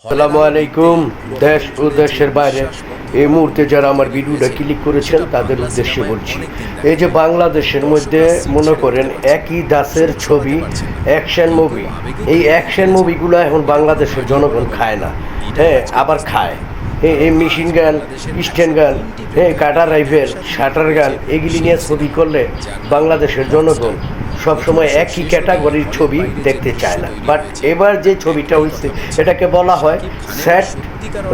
আসসালামু আলাইকুম। দেশ ও দেশের বাইরে এই মুহূর্তে যারা আমার ভিডিওটা ক্লিক করেছেন তাদের উদ্দেশ্যে বলছি, এই যে বাংলাদেশের মধ্যে মনে করেন একই দাসের ছবি, অ্যাকশন মুভি, এই অ্যাকশন মুভিগুলো এখন বাংলাদেশের জনগণ খায় না। হ্যাঁ, আবার খায় এই মেশিন গান, স্ট্যান্ড গান, কাটার রাইফেল, শাটার গান, এগুলি নিয়ে ছবি করলে বাংলাদেশের জনগণ সবসময় একই ক্যাটাগরির ছবি দেখতে চায় না। বাট এবার যে ছবিটা হয়েছে এটাকে বলা হয় স্যাড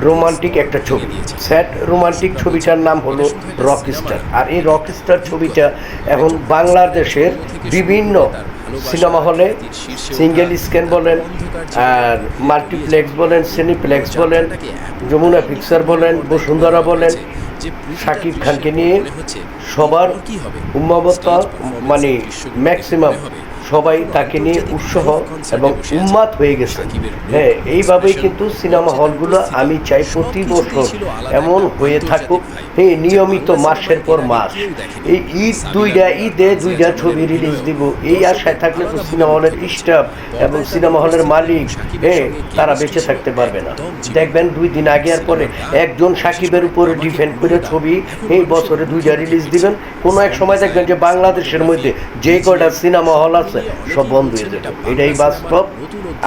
রোমান্টিক একটা ছবি। স্যাড রোমান্টিক ছবিটার নাম হলো রকস্টার। আর এই রকস্টার ছবিটা এখন বাংলাদেশের বিভিন্ন সিনেমা হলে, সিঙ্গেল স্ক্রিন বলেন আর মাল্টিপ্লেক্স বলেন, সিনিপ্লেক্স বলেন, যমুনা পিকচার বলেন, বসুন্ধরা বলেন, শাকিব খানকে নিয়ে সবার উন্মাদতা, মানে ম্যাক্সিমাম সবাই তাকে নিয়ে উৎসাহ এবং উন্মাদ হয়ে গেছে। হ্যাঁ, এইভাবেই কিন্তু সিনেমা হলগুলো আমি চাই প্রতি বছর এমন হয়ে থাকুক, নিয়মিত মাসের পর মাস। এই ঈদে দুইটা ছবি রিলিজ দিব, এই আশায় থাকলে তো সিনেমা হলের স্টাফ এবং সিনেমা হলের মালিক তারা বেঁচে থাকতে পারবে না। দেখবেন 2 দিন আগে আর পরে একজন সাকিবের উপরে ডিপেন্ড করে ছবি এই বছরে দুইটা রিলিজ দিবেন, কোনো এক সময় দেখবেন যে বাংলাদেশের মধ্যে যে কয়টা সিনেমা হল আছে সব বন্ধ হয়ে যাবে। এটাই বাস্তব।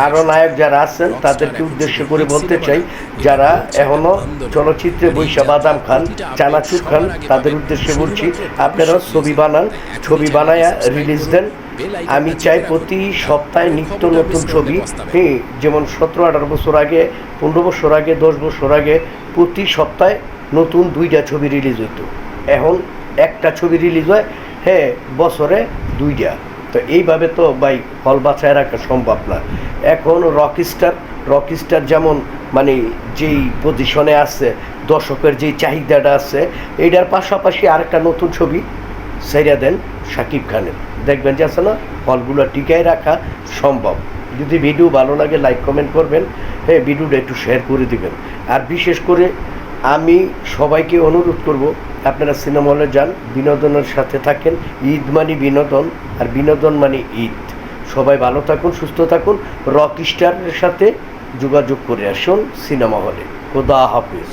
আরও নায়ক যারা আছেন তাদেরকে উদ্দেশ্য করে বলতে চাই, যারা এখনো চলচ্চিত্রে বৈশা বাদাম খান, চানাচুর খান, তাদের উদ্দেশ্যে বলছি, আপনারাও ছবি বানান, ছবি বানায়া রিলিজ দেন। আমি চাই প্রতি সপ্তাহে নিত্য নতুন ছবি, যেমন 17-18 বছর আগে, 15 বছর আগে, 10 বছর আগে প্রতি সপ্তাহে নতুন 2টা ছবি রিলিজ হতো। এখন একটা ছবি রিলিজ হয় বছরে 2টা। তো এইভাবে তো ভাই হল বাছায় রাখা সম্ভব না। এখন রকস্টার যেমন মানে যেই পজিশনে আছে, দর্শকের যেই চাহিদাটা আছে, এইটার পাশাপাশি আরেকটা নতুন ছবি ছেড়ে দেন শাকিব খানের, দেখবেন যে আছে না হলগুলো টিকায় রাখা সম্ভব। যদি ভিডিও ভালো লাগে লাইক কমেন্ট করবেন, ভিডিওটা একটু শেয়ার করে দিবেন। আর বিশেষ করে আমি সবাইকে অনুরোধ করব, আপনারা সিনেমা হলে যান, বিনোদনের সাথে থাকেন। ঈদ মানে বিনোদন, আর বিনোদন মানে ঈদ। সবাই ভালো থাকুন, সুস্থ থাকুন, রকস্টারের সাথে যোগাযোগ করে আসুন সিনেমা হলে। খোদা হাফিজ।